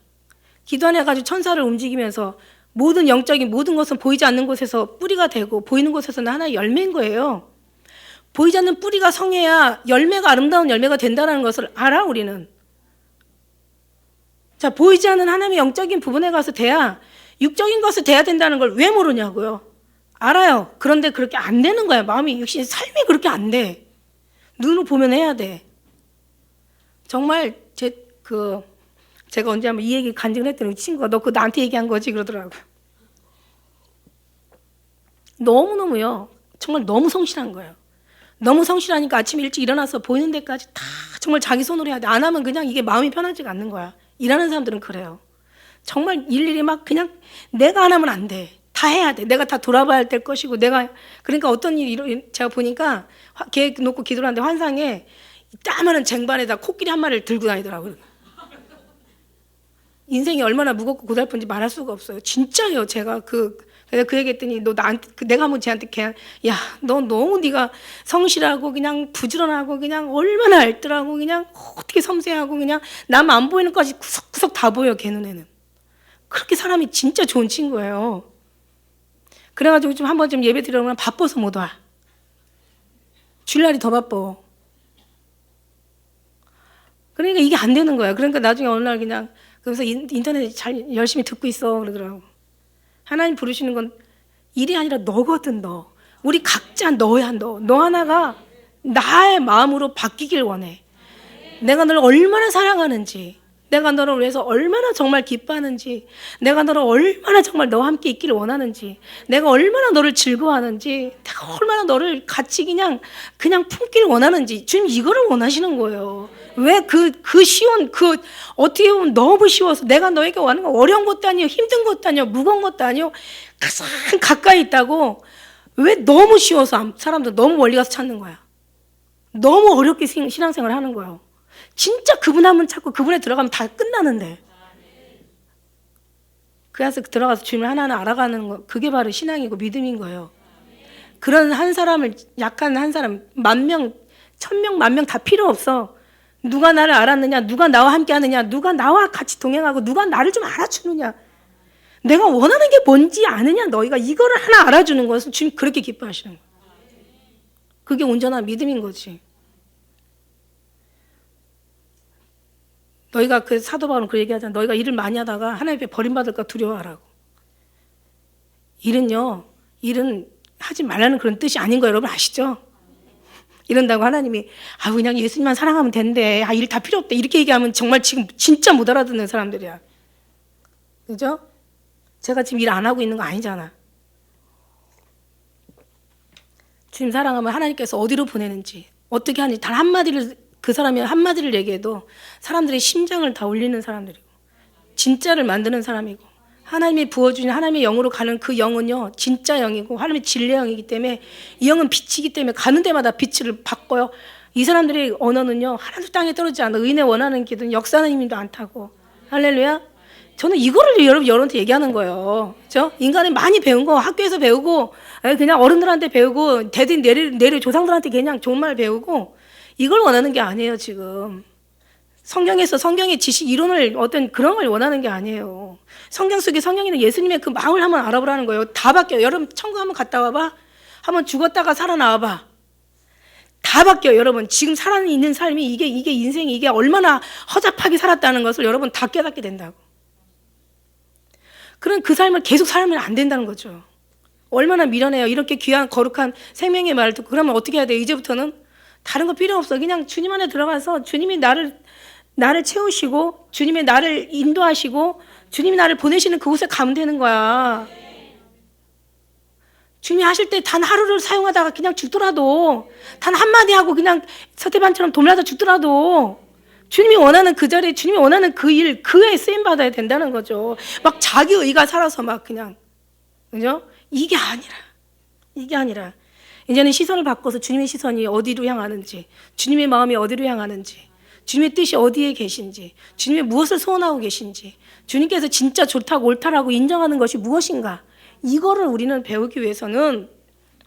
기도 하나 가지고 천사를 움직이면서 모든 영적인 모든 것은 보이지 않는 곳에서 뿌리가 되고 보이는 곳에서는 하나의 열매인 거예요. 보이지 않는 뿌리가 성해야 열매가 아름다운 열매가 된다는 것을 알아 우리는. 자, 보이지 않는 하나님의 영적인 부분에 가서 돼야 육적인 것을 돼야 된다는 걸 왜 모르냐고요. 알아요. 그런데 그렇게 안 되는 거야. 마음이 육신의 삶이 그렇게 안 돼. 눈으로 보면 해야 돼. 정말 제가 언제 한번 이 얘기 간증을 했더니 친구가 너 그거 나한테 얘기한 거지 그러더라고요. 너무너무요. 정말 너무 성실한 거예요. 너무 성실하니까 아침에 일찍 일어나서 보이는 데까지 다 정말 자기 손으로 해야 돼. 안 하면 그냥 이게 마음이 편하지가 않는 거야. 일하는 사람들은 그래요. 정말 일일이 막 그냥 내가 안 하면 안 돼. 다 해야 돼. 내가 다 돌아봐야 될 것이고 내가 그러니까 어떤 일이 제가 보니까 계획 놓고 기도를 하는데 환상에 까마는 쟁반에다 코끼리 한 마리를 들고 다니더라고요. 인생이 얼마나 무겁고 고달픈지 말할 수가 없어요. 진짜요. 제가 그래서 그 얘기했더니 너 나한테 내가 한번 쟤한테 그냥 야, 너 너무 네가 성실하고 그냥 부지런하고 그냥 얼마나 알뜰하고 그냥 어떻게 섬세하고 그냥 남 안 보이는 것까지 구석구석 다 보여 걔 눈에는. 그렇게 사람이 진짜 좋은 친구예요. 그래가지고 좀 한번 좀 예배 드리려면 바빠서 못 와. 주일날이 더 바빠. 그러니까 이게 안 되는 거야. 그러니까 나중에 어느 날 그냥 그래서 인터넷 잘 열심히 듣고 있어 그러더라고. 하나님 부르시는 건 일이 아니라 너거든 너. 우리 각자 너야 너. 너 하나가 나의 마음으로 바뀌길 원해. 내가 너를 얼마나 사랑하는지, 내가 너를 위해서 얼마나 정말 기뻐하는지, 내가 너를 얼마나 정말 너와 함께 있기를 원하는지, 내가 얼마나 너를 즐거워하는지, 내가 얼마나 너를 같이 그냥 품기를 원하는지 주님 이거를 원하시는 거예요. 왜 쉬운 어떻게 보면 너무 쉬워서 내가 너에게 원하는 거 어려운 것도 아니요, 힘든 것도 아니요, 무거운 것도 아니요, 가장 가까이 있다고. 왜 너무 쉬워서 사람들 너무 멀리 가서 찾는 거야. 너무 어렵게 신앙생활을 하는 거예요. 진짜 그분 한 분 찾고 그분에 들어가면 다 끝나는데. 그래서 들어가서 주님을 하나하나 알아가는 거, 그게 바로 신앙이고 믿음인 거예요. 그런 한 사람을, 약한 한 사람, 10,000명, 1,000명, 10,000명 다 필요 없어. 누가 나를 알았느냐, 누가 나와 함께 하느냐, 누가 나와 같이 동행하고 누가 나를 좀 알아주느냐, 내가 원하는 게 뭔지 아느냐, 너희가 이거를 하나 알아주는 것을 주님 그렇게 기뻐하시는 거예요. 그게 온전한 믿음인 거지. 너희가 그 사도 바울은 그 얘기하잖아. 너희가 일을 많이 하다가 하나님 앞에 버림받을까 두려워하라고. 일은 하지 말라는 그런 뜻이 아닌 거 여러분 아시죠? 이런다고 하나님이 그냥 예수님만 사랑하면 된대. 일 다 필요 없대. 이렇게 얘기하면 정말 지금 진짜 못 알아듣는 사람들이야. 그죠? 제가 지금 일 안 하고 있는 거 아니잖아. 주님 사랑하면 하나님께서 어디로 보내는지, 어떻게 하는지 단 한마디를, 그 사람이 한마디를 얘기해도 사람들의 심장을 다 울리는 사람들이고, 진짜를 만드는 사람이고, 하나님이 부어주신 하나님의 영으로 가는 그 영은요, 진짜 영이고 하나님의 진리 영이기 때문에, 이 영은 빛이기 때문에 가는 데마다 빛을 바꿔요. 이 사람들의 언어는요, 하나도 땅에 떨어지지 않아. 의인의 원하는 기도는 역사하는 힘도 않다고. 할렐루야. 저는 이거를 여러분한테 얘기하는 거예요. 그죠? 인간이 많이 배운 거 학교에서 배우고, 그냥 어른들한테 배우고, 대대 내려 조상들한테 그냥 좋은 말 배우고, 이걸 원하는 게 아니에요, 지금. 성경의 지식, 이론을 어떤 그런 걸 원하는 게 아니에요. 성경 속에 성경에는 예수님의 그 마음을 한번 알아보라는 거예요. 다 바뀌어요. 여러분, 천국 한번 갔다 와봐. 한번 죽었다가 살아나와봐. 다 바뀌어요, 여러분. 지금 살아있는 삶이 이게 인생이 이게 얼마나 허접하게 살았다는 것을 여러분 다 깨닫게 된다고. 그런 그 삶을 계속 살면 안 된다는 거죠. 얼마나 미련해요. 이렇게 귀한 거룩한 생명의 말을 듣고. 그러면 어떻게 해야 돼요? 이제부터는 다른 거 필요 없어. 그냥 주님 안에 들어가서 주님이 나를 채우시고, 주님이 나를 인도하시고, 주님이 나를 보내시는 그곳에 가면 되는 거야. 주님이 하실 때 단 하루를 사용하다가 그냥 죽더라도, 단 한마디 하고 그냥 서태반처럼 도망쳐 죽더라도, 주님이 원하는 그 자리에, 주님이 원하는 그 일, 그에 쓰임받아야 된다는 거죠. 막 자기 의가 살아서 막 그냥. 그죠? 이게 아니라. 이제는 시선을 바꿔서 주님의 시선이 어디로 향하는지, 주님의 마음이 어디로 향하는지, 주님의 뜻이 어디에 계신지, 주님의 무엇을 소원하고 계신지, 주님께서 진짜 좋다고 옳다라고 인정하는 것이 무엇인가, 이거를 우리는 배우기 위해서는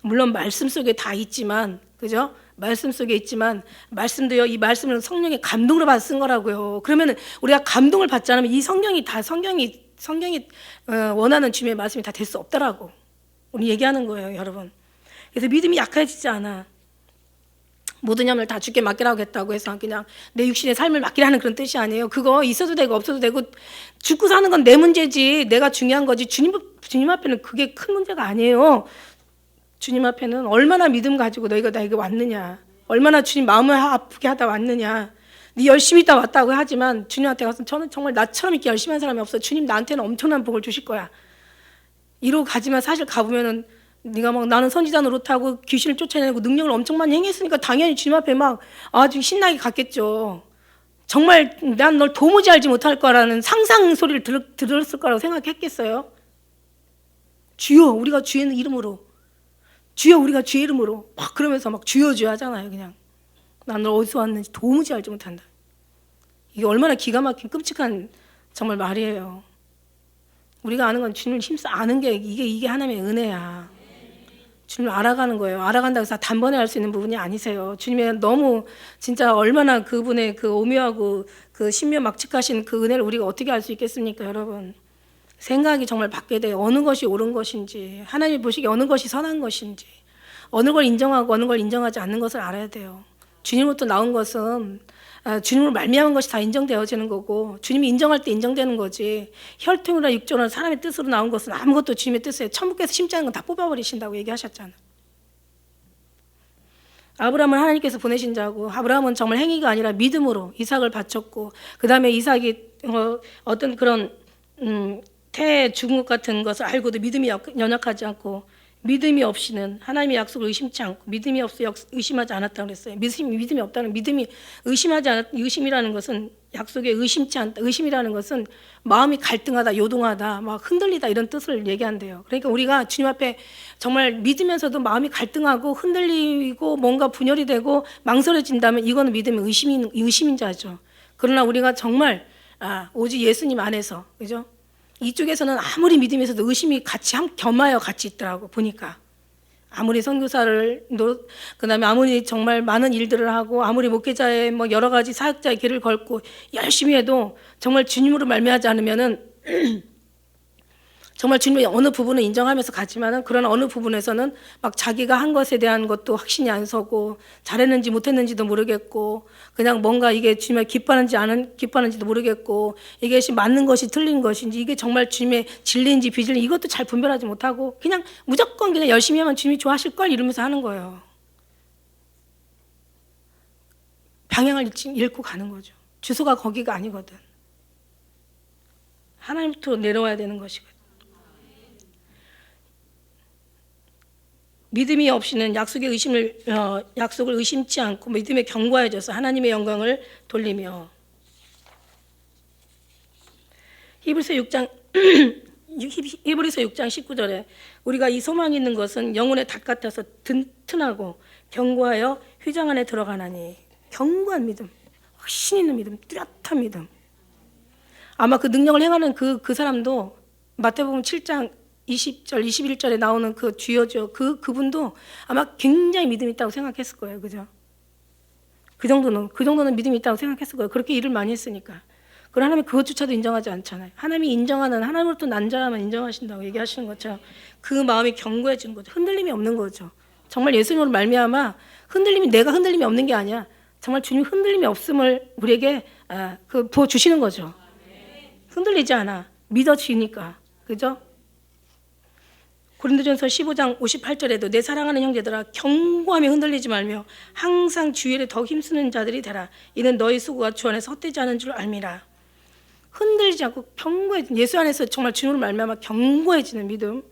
물론 말씀 속에 다 있지만, 그죠? 말씀 속에 있지만, 말씀도요, 이 말씀은 성령의 감동으로 받아 쓴 거라고요. 그러면 우리가 감동을 받지 않으면 이 성경이 원하는 주님의 말씀이 다 될 수 없다라고 우리 얘기하는 거예요, 여러분. 그래서 믿음이 약해지지 않아. 모든 염을 다 주께 맡기라고 했다고 해서 그냥 내 육신의 삶을 맡기라는 그런 뜻이 아니에요. 그거 있어도 되고 없어도 되고, 죽고 사는 건 내 문제지, 내가 중요한 거지. 주님 앞에는 그게 큰 문제가 아니에요. 주님 앞에는 얼마나 믿음 가지고 너희가 나에게 왔느냐, 얼마나 주님 마음을 아프게 하다 왔느냐. 네 열심히 있다 왔다고 하지만 주님한테 가서 저는 정말 나처럼 이렇게 열심히 한 사람이 없어. 주님 나한테는 엄청난 복을 주실 거야. 이러고 가지만 사실 가보면은 네가 막 나는 선지자 노릇하고 귀신을 쫓아내고 능력을 엄청 많이 행했으니까 당연히 주님 앞에 막 아주 신나게 갔겠죠. 정말 난 널 도무지 알지 못할 거라는 상상 소리를 들었을 거라고 생각했겠어요? 주여 우리가 주의 이름으로, 주여 우리가 주의 이름으로 막 그러면서 막 주여 주여 하잖아요. 그냥 나는 어디서 왔는지 도무지 알지 못한다. 이게 얼마나 기가 막힌 끔찍한 정말 말이에요. 우리가 아는 건 주님을 힘써 아는 게 이게 하나님의 은혜야. 주님을 알아가는 거예요. 알아간다고 해서 단번에 알 수 있는 부분이 아니세요. 주님의 너무 진짜 얼마나 그분의 그 오묘하고 그 신묘막측하신 그 은혜를 우리가 어떻게 알 수 있겠습니까, 여러분? 생각이 정말 바뀌게 돼요. 어느 것이 옳은 것인지, 하나님이 보시기에 어느 것이 선한 것인지, 어느 걸 인정하고 어느 걸 인정하지 않는 것을 알아야 돼요. 주님으로부터 나온 것은 주님으로 말미암은 것이 다 인정되어지는 거고, 주님이 인정할 때 인정되는 거지, 혈통이나 육조나 사람의 뜻으로 나온 것은 아무것도 주님의 뜻이에요. 천국에서 심지 않은 건 다 뽑아버리신다고 얘기하셨잖아요. 아브라함을 하나님께서 보내신 자고, 아브라함은 정말 행위가 아니라 믿음으로 이삭을 바쳤고, 그 다음에 이삭이 어떤 그런 태에 죽은 것 같은 것을 알고도 믿음이 연약하지 않고, 믿음이 없이는 하나님의 약속을 의심치 않고, 믿음이 없어 의심하지 않았다고 그랬어요. 믿음이 없다는, 믿음이 의심이라는 것은 약속에 의심치 않다. 의심이라는 것은 마음이 갈등하다, 요동하다, 막 흔들리다 이런 뜻을 얘기한대요. 그러니까 우리가 주님 앞에 정말 믿으면서도 마음이 갈등하고 흔들리고 뭔가 분열이 되고 망설여진다면 이거는 믿음의 의심인 자죠. 그러나 우리가 정말 오직 예수님 안에서, 그죠? 이쪽에서는 아무리 믿음이 있어도 의심이 같이 겸하여 같이 있더라고 보니까. 아무리 선교사를 그다음에 아무리 정말 많은 일들을 하고 아무리 목회자의 뭐 여러 가지 사역자의 길을 걸고 열심히 해도 정말 주님으로 말미암지 않으면은 정말 주님의 어느 부분은 인정하면서 가지만은 그런 어느 부분에서는 막 자기가 한 것에 대한 것도 확신이 안 서고 잘했는지 못했는지도 모르겠고 그냥 뭔가 이게 주님을 기뻐하는지도 모르겠고 이게 맞는 것이 틀린 것인지 이게 정말 주님의 진리인지 비진리 이것도 잘 분별하지 못하고 그냥 무조건 그냥 열심히 하면 주님이 좋아하실 걸 이러면서 하는 거예요. 방향을 잃고 가는 거죠. 주소가 거기가 아니거든. 하나님부터 내려와야 되는 것이거든. 믿음이 없이는 약속을 의심치 않고 믿음에 견고해져서 하나님의 영광을 돌리며. 히브리서 6장 19절에 우리가 이 소망이 있는 것은 영혼의 닭 같아서 튼튼하고 견고하여 휘장 안에 들어가나니. 견고한 믿음, 확신 있는 믿음, 뚜렷한 믿음. 아마 그 능력을 행하는 그 사람도 마태복음 7장 20절, 21절에 나오는 그 주여죠. 그분도 아마 굉장히 믿음이 있다고 생각했을 거예요. 그죠? 그 정도는 믿음이 있다고 생각했을 거예요. 그렇게 일을 많이 했으니까. 그러나 하나님이 그것조차도 인정하지 않잖아요. 하나님이 인정하는, 하나님으로부터 난 자라만 인정하신다고 얘기하시는 것처럼 그 마음이 견고해지는 거죠. 흔들림이 없는 거죠. 정말 예수님으로 말미암아 내가 흔들림이 없는 게 아니야. 정말 주님 흔들림이 없음을 우리에게 보여주시는 거죠. 흔들리지 않아. 믿어지니까. 그죠? 고린도전서 15장 58절에도 내 사랑하는 형제들아 견고하며 흔들리지 말며 항상 주 일에 더 힘쓰는 자들이 되라. 이는 너희 수고가 주 안에서 헛되지 않은 줄 알미라. 흔들리지 않고 견고해진, 예수 안에서 정말 주님으로 말미암아 견고해지는 믿음.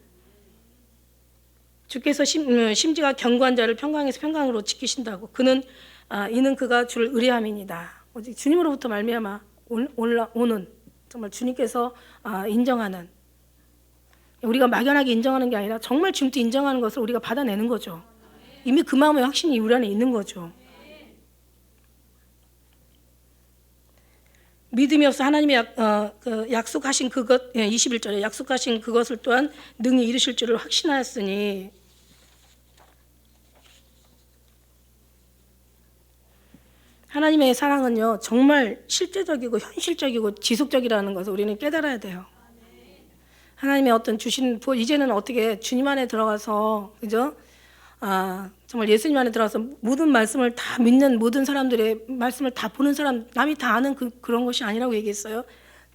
주께서 심지가 견고한 자를 평강에서 평강으로 지키신다고. 이는 그가 주를 의뢰함이니이다. 오직 주님으로부터 말미암아 오는 정말 주님께서 인정하는, 우리가 막연하게 인정하는 게 아니라 정말 주님도 인정하는 것을 우리가 받아내는 거죠. 이미 그 마음의 확신이 우리 안에 있는 거죠. 믿음이 없어 하나님의 약속하신 그것, 21절에 약속하신 그것을 또한 능히 이루실 줄을 확신하였으니. 하나님의 사랑은요 정말 실제적이고 현실적이고 지속적이라는 것을 우리는 깨달아야 돼요. 하나님의 어떤 주신 이제는 어떻게 주님 안에 들어가서, 그죠? 정말 예수님 안에 들어가서 모든 말씀을 다 믿는 모든 사람들의 말씀을 다 보는 사람, 남이 다 아는 그런 것이 아니라고 얘기했어요.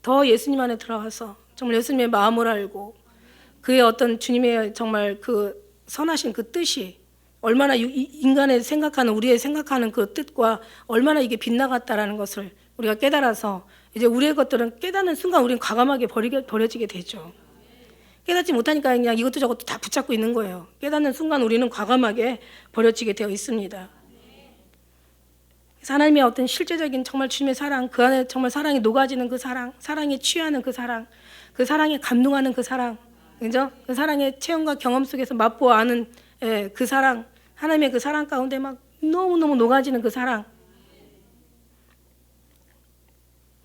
더 예수님 안에 들어가서 정말 예수님의 마음을 알고 그의 어떤 주님의 정말 그 선하신 그 뜻이 얼마나 인간의 생각하는, 우리의 생각하는 그 뜻과 얼마나 이게 빗나갔다라는 것을 우리가 깨달아서 이제 우리의 것들은 깨닫는 순간 우리는 과감하게 버려지게 되죠. 깨닫지 못하니까 그냥 이것도 저것도 다 붙잡고 있는 거예요. 깨닫는 순간 우리는 과감하게 버려지게 되어 있습니다. 그래서 하나님의 어떤 실제적인 정말 주님의 사랑, 그 안에 정말 사랑이 녹아지는 그 사랑, 사랑에 취하는 그 사랑, 그 사랑에 감동하는 그 사랑, 그죠? 그 사랑의 체험과 경험 속에서 맛보아 아는 그 사랑, 하나님의 그 사랑 가운데 막 너무너무 녹아지는 그 사랑.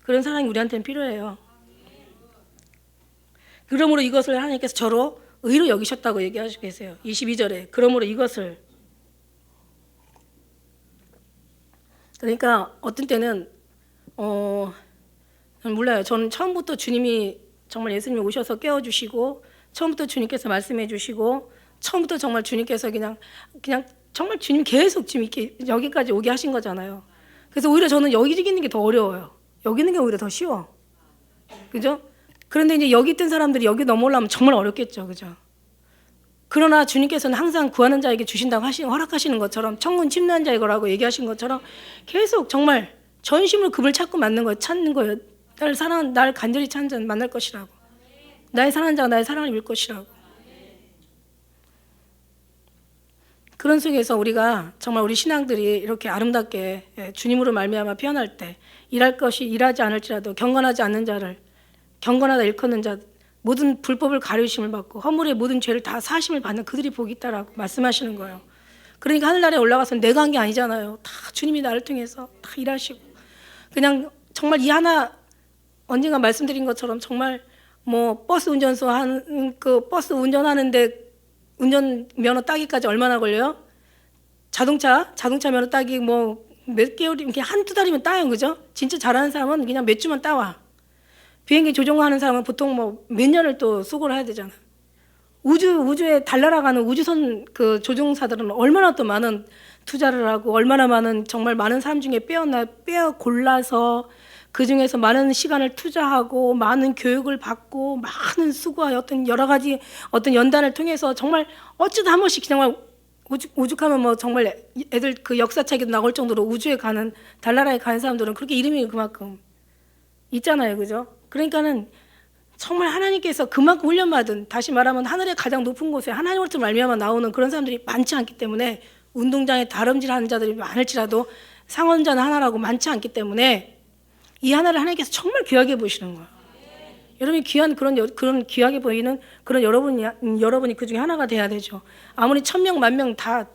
그런 사랑이 우리한테는 필요해요. 그러므로 이것을 하나님께서 저로 의로 여기셨다고 얘기하시고 계세요. 22절에 그러므로 이것을. 그러니까 어떤 때는 몰라요. 저는 처음부터 주님이 정말 예수님이 오셔서 깨워주시고 처음부터 주님께서 말씀해 주시고 처음부터 정말 주님께서 그냥 정말 주님 계속 지금 이렇게 여기까지 오게 하신 거잖아요. 그래서 오히려 저는 여기 있는 게 더 어려워요. 여기 있는 게 오히려 더 쉬워. 그죠? 그런데 이제 여기 있던 사람들이 여기 넘어오려면 정말 어렵겠죠. 그죠? 그러나 주님께서는 항상 구하는 자에게 주신다고 허락하시는 것처럼 천군 침노한 자의 거라고 얘기하신 것처럼 계속 정말 전심으로 그분을 찾는 거예요. 날 간절히 찾는 자는 만날 것이라고. 나의 사랑하는 자가 나의 사랑을 입을 것이라고. 그런 속에서 우리가 정말 우리 신앙들이 이렇게 아름답게 주님으로 말미암아 피어날 때 일할 것이 일하지 않을지라도 경건하지 않는 자를 경건하다 일컫는 자 모든 불법을 가르침을 받고 허물의 모든 죄를 다 사심을 받는 그들이 복이 있다라고 말씀하시는 거예요. 그러니까 하늘나라에 올라가서 내가 한 게 아니잖아요. 다 주님이 나를 통해서 다 일하시고 그냥 정말 이 하나 언젠가 말씀드린 것처럼 정말 뭐 버스 운전소 버스 운전하는데 운전 면허 따기까지 얼마나 걸려요? 자동차 면허 따기 뭐 몇 개월이 그냥 한두 달이면 따요. 그죠? 진짜 잘하는 사람은 그냥 몇 주만 따와. 비행기 조종하는 사람은 보통 뭐 몇 년을 또 수고를 해야 되잖아. 우주에 달나라가는 우주선 그 조종사들은 얼마나 또 많은 투자를 하고 얼마나 많은 정말 많은 사람 중에 빼어 골라서 그 중에서 많은 시간을 투자하고 많은 교육을 받고 많은 수고와 어떤 여러 가지 어떤 연단을 통해서 정말 어쩌다 한 번씩 정말 오죽하면 뭐 정말 애들 그 역사책에도 나올 정도로 우주에 가는 달나라에 가는 사람들은 그렇게 이름이 그만큼 있잖아요. 그죠? 그러니까는 정말 하나님께서 그만큼 훈련받은 다시 말하면 하늘의 가장 높은 곳에 하나님으로부터 말미암아 나오는 그런 사람들이 많지 않기 때문에 운동장에 다름질하는 자들이 많을지라도 상원자는 하나라고 많지 않기 때문에 이 하나를 하나님께서 정말 귀하게 보시는 거예요. 여러분이 귀한 그런 귀하게 보이는 그런 여러분이 그 중에 하나가 돼야 되죠. 아무리 1000명, 10,000명 다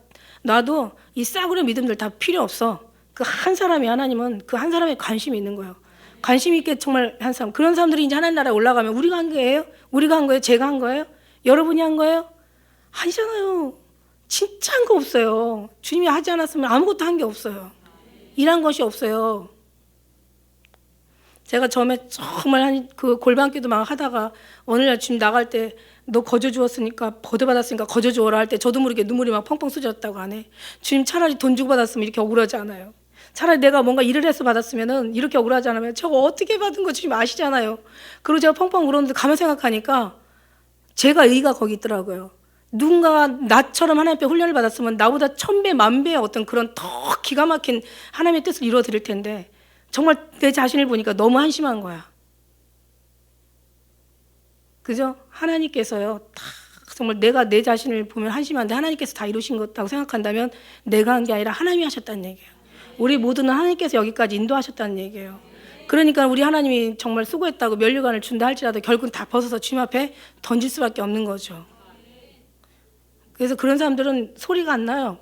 놔도 이 싸구려 믿음들 다 필요 없어. 그 한 사람이 하나님은 그 한 사람에 관심이 있는 거예요. 관심 있게 정말 한 사람. 그런 사람들이 이제 하나님 나라에 올라가면 우리가 한 거예요? 우리가 한 거예요? 제가 한 거예요? 여러분이 한 거예요? 아니잖아요. 진짜 한 거 없어요. 주님이 하지 않았으면 아무것도 한 게 없어요. 일한 것이 없어요. 제가 처음에 정말 그 골방기도 막 하다가 어느 날 주님 나갈 때 너 거저 주었으니까 거둬받았으니까 거저 주어라 할 때 저도 모르게 눈물이 막 펑펑 쏟아졌다고 하네. 주님 차라리 돈 주고 받았으면 이렇게 억울하지 않아요. 차라리 내가 뭔가 일을 해서 받았으면은 이렇게 억울하지 않으면 저거 어떻게 받은 거 주님 아시잖아요. 그리고 제가 펑펑 울었는데 가만 생각하니까 제가 의의가 거기 있더라고요. 누군가 나처럼 하나님 앞에 훈련을 받았으면 나보다 1000배, 10,000배의 어떤 그런 더 기가 막힌 하나님의 뜻을 이루어 드릴 텐데 정말 내 자신을 보니까 너무 한심한 거야. 그죠? 하나님께서요, 다 정말 내가 내 자신을 보면 한심한데 하나님께서 다 이루신 것다고 생각한다면 내가 한 게 아니라 하나님이 하셨다는 얘기예요. 우리 모두는 하나님께서 여기까지 인도하셨다는 얘기예요. 그러니까 우리 하나님이 정말 수고했다고 면류관을 준다 할지라도 결국은 다 벗어서 주님 앞에 던질 수밖에 없는 거죠. 그래서 그런 사람들은 소리가 안 나요.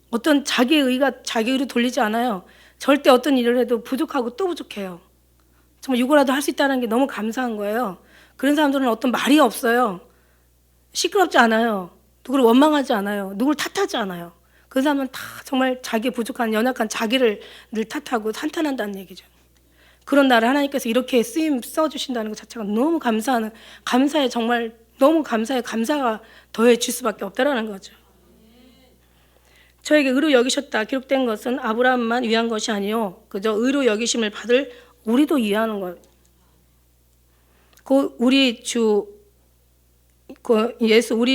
어떤 자기의 의가 자기 의로 돌리지 않아요. 절대 어떤 일을 해도 부족하고 또 부족해요. 정말 이거라도 할 수 있다는 게 너무 감사한 거예요. 그런 사람들은 어떤 말이 없어요. 시끄럽지 않아요. 누구를 원망하지 않아요. 누구를 탓하지 않아요. 그 사람은 다 정말 자기 부족한 연약한 자기를 늘 탓하고 한탄한다는 얘기죠. 그런 나를 하나님께서 이렇게 써주신다는 것 자체가 너무 감사에 정말 너무 감사에 감사가 더해질 수밖에 없다라는 거죠. 저에게 의로 여기셨다 기록된 것은 아브라함만 위한 것이 아니요 그저 의로 여기심을 받을 우리도 위하는 것. 우리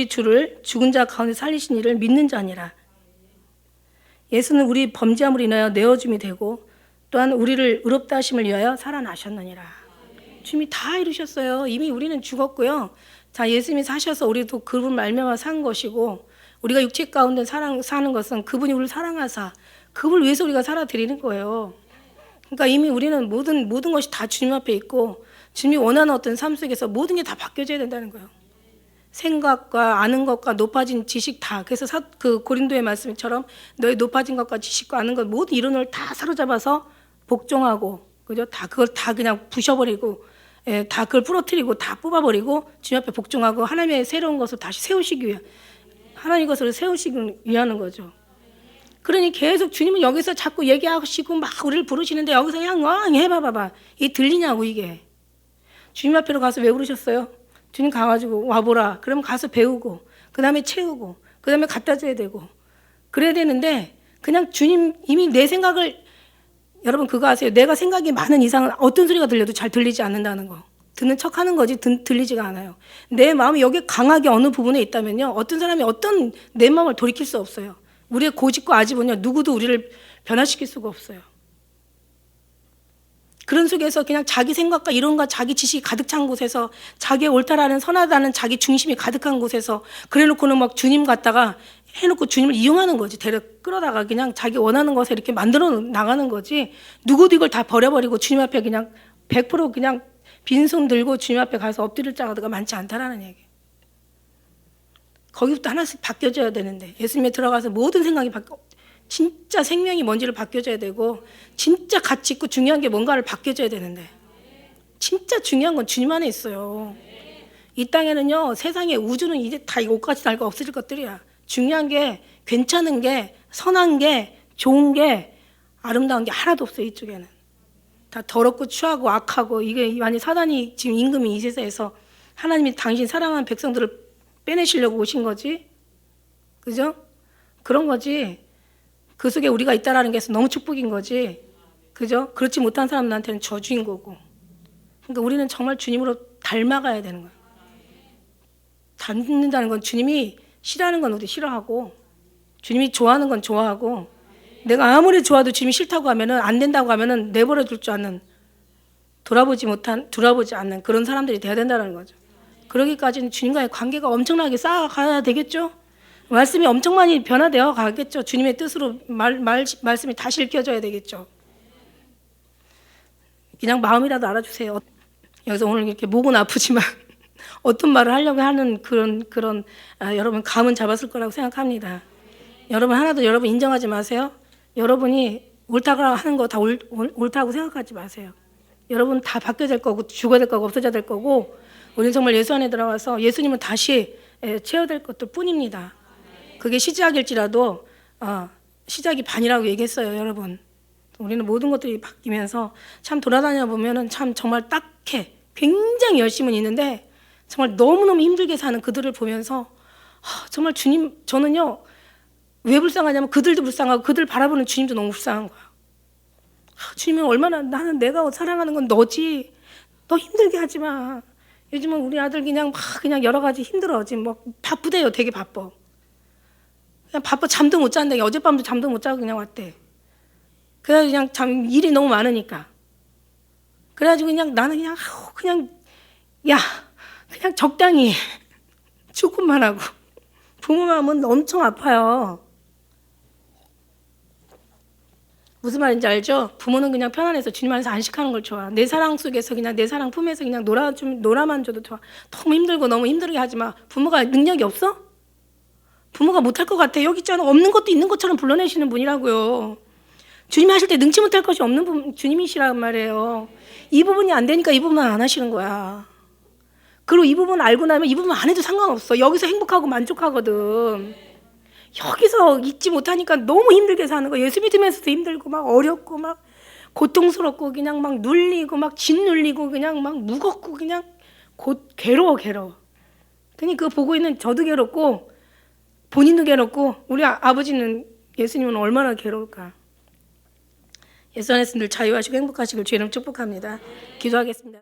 주를 죽은 자 가운데 살리신 이를 믿는 자니라. 예수는 우리 범죄함으로 인하여 내어줌이 되고 또한 우리를 의롭다 하심을 위하여 살아나셨느니라. 주님이 다 이루셨어요. 이미 우리는 죽었고요. 자, 예수님이 사셔서 우리도 그분 말미암아 산 것이고 우리가 육체 가운데 사는 것은 그분이 우리를 사랑하사 그분을 위해서 우리가 살아드리는 거예요. 그러니까 이미 우리는 모든 것이 다 주님 앞에 있고 주님이 원하는 어떤 삶 속에서 모든 게 다 바뀌어져야 된다는 거예요. 생각과 아는 것과 높아진 지식 다. 그래서 그 고린도의 말씀처럼 너의 높아진 것과 지식과 아는 것 모든 이론을 다 사로잡아서 복종하고, 그죠? 다 그걸 다 그냥 부셔버리고, 다 그걸 부러뜨리고 다 뽑아버리고 주님 앞에 복종하고 하나님의 새로운 것을 다시 세우시기 위해, 하나님 것을 세우시기 위하는 거죠. 그러니 계속 주님은 여기서 자꾸 얘기하시고 막 우리를 부르시는데 여기서 그냥 해봐봐봐. 이게 들리냐고 이게. 주님 앞으로 가서 왜 부르셨어요? 주님 가가지고 와보라. 그러면 가서 배우고 그 다음에 채우고 그 다음에 갖다 줘야 되고 그래야 되는데 그냥 주님 이미 내 생각을, 여러분 그거 아세요? 내가 생각이 많은 이상은 어떤 소리가 들려도 잘 들리지 않는다는 거. 듣는 척하는 거지 들리지가 않아요. 내 마음이 여기 강하게 어느 부분에 있다면요, 어떤 사람이 어떤 내 마음을 돌이킬 수 없어요. 우리의 고집과 아집은요, 누구도 우리를 변화시킬 수가 없어요. 그런 속에서 그냥 자기 생각과 이론과 자기 지식이 가득 찬 곳에서, 자기의 옳다라는 선하다는 자기 중심이 가득한 곳에서 그래놓고는 막 주님 갖다가 해놓고 주님을 이용하는 거지. 끌어다가 그냥 자기 원하는 것에 이렇게 만들어 나가는 거지. 누구도 이걸 다 버려버리고 주님 앞에 그냥 100% 그냥 빈손 들고 주님 앞에 가서 엎드릴 자가 많지 않다라는 얘기. 거기부터 하나씩 바뀌어져야 되는데, 예수님에 들어가서 모든 생각이 진짜 생명이 뭔지를 바뀌어져야 되고, 진짜 가치 있고 중요한 게 뭔가를 바뀌어져야 되는데, 진짜 중요한 건 주님 안에 있어요. 이 땅에는요, 세상에 우주는 이제 다 옷같이 달고 없어질 것들이야. 중요한 게, 괜찮은 게, 선한 게, 좋은 게, 아름다운 게 하나도 없어요. 이쪽에는 다 더럽고 추하고 악하고, 이게 만약 사단이 지금 임금이 이 세상에서 하나님이 당신 사랑하는 백성들을 빼내시려고 오신 거지, 그죠? 그런 거지. 그 속에 우리가 있다라는 게 너무 축복인 거지, 그죠? 그렇지 못한 사람들한테는 저주인 거고. 그러니까 우리는 정말 주님으로 닮아가야 되는 거야. 닮는다는 건 주님이 싫어하는 건 우리 싫어하고, 주님이 좋아하는 건 좋아하고, 내가 아무리 좋아도 주님이 싫다고 하면은, 안 된다고 하면은 내버려 둘 줄 아는, 돌아보지 않는 그런 사람들이 돼야 된다는 거죠. 그러기까지는 주님과의 관계가 엄청나게 쌓아가야 되겠죠. 말씀이 엄청 많이 변화되어 가겠죠. 주님의 뜻으로 말씀이 다시 읽혀져야 되겠죠. 그냥 마음이라도 알아주세요. 여기서 오늘 이렇게 목은 아프지만 어떤 말을 하려고 하는 그런 여러분 감은 잡았을 거라고 생각합니다. 여러분 하나도 여러분 인정하지 마세요. 여러분이 옳다고 하는 거 다 옳다고 생각하지 마세요. 여러분 다 바뀌어야 될 거고, 죽어야 될 거고, 없어져야 될 거고, 우리는 정말 예수 안에 들어가서 예수님은 다시 채워야 될 것들 뿐입니다. 그게 시작일지라도 시작이 반이라고 얘기했어요. 여러분, 우리는 모든 것들이 바뀌면서 참 돌아다녀 보면은 참 정말 딱해, 굉장히 열심은 있는데 정말 너무너무 힘들게 사는 그들을 보면서 정말 주님, 저는요 왜 불쌍하냐면 그들도 불쌍하고 그들 바라보는 주님도 너무 불쌍한 거야. 주님은 얼마나, 나는 내가 사랑하는 건 너지, 너 힘들게 하지 마. 요즘은 우리 아들 그냥 여러 가지 힘들어. 지금 뭐 바쁘대요. 되게 바빠. 그냥 바빠, 잠도 못 잔대. 어젯밤도 잠도 못 자고 그냥 왔대. 그래서 그냥 일이 너무 많으니까. 그래가지고 나는 그냥 적당히 조금만 하고. 부모 마음은 엄청 아파요. 무슨 말인지 알죠? 부모는 그냥 편안해서 주님 안에서 안식하는 걸 좋아. 내 사랑 속에서 그냥 내 사랑 품에서 그냥 놀아만 줘도 좋아. 너무 힘들고 너무 힘들게 하지 마. 부모가 능력이 없어? 부모가 못할 것 같아. 여기 있잖아. 없는 것도 있는 것처럼 불러내시는 분이라고요. 주님이 하실 때 능치 못할 것이 없는 주님이시란 말이에요. 이 부분이 안 되니까 이 부분만 안 하시는 거야. 그리고 이 부분 알고 나면 이 부분 안 해도 상관없어. 여기서 행복하고 만족하거든. 여기서 잊지 못하니까 너무 힘들게 사는 거. 예수 믿으면서도 힘들고 막 어렵고 막 고통스럽고 그냥 막 눌리고 막 짓눌리고 그냥 막 무겁고 그냥 괴로워. 그러니 그거 보고 있는 저도 괴롭고 본인도 괴롭고 우리 아버지는, 예수님은 얼마나 괴로울까. 예수 안에서 늘 자유하시고 행복하시길 주의 이름 축복합니다. 기도하겠습니다.